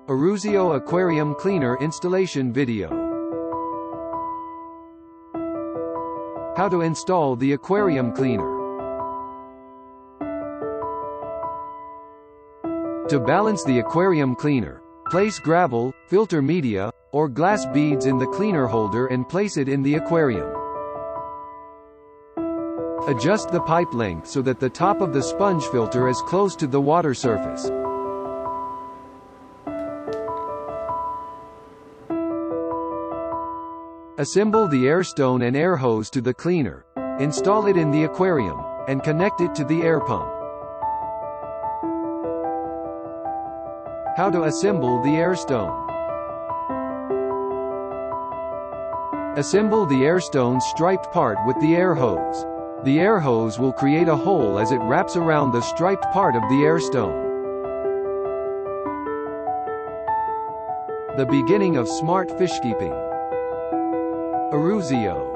IRUZIO Aquarium Cleaner installation video. How to install the aquarium cleaner. To balance the aquarium cleaner, place gravel, filter media, or glass beads in the cleaner holder and place it in the aquarium. Adjust the pipe length so that the top of the sponge filter is close to the water surface. Assemble the AirStone and air hose to the cleaner, install it in the aquarium, and connect it to the air pump. How to assemble the AirStone. Assemble the AirStone striped part with the air hose. The air hose will create a hole as it wraps around the striped part of the AirStone. The beginning of smart fishkeeping. IRUZIO.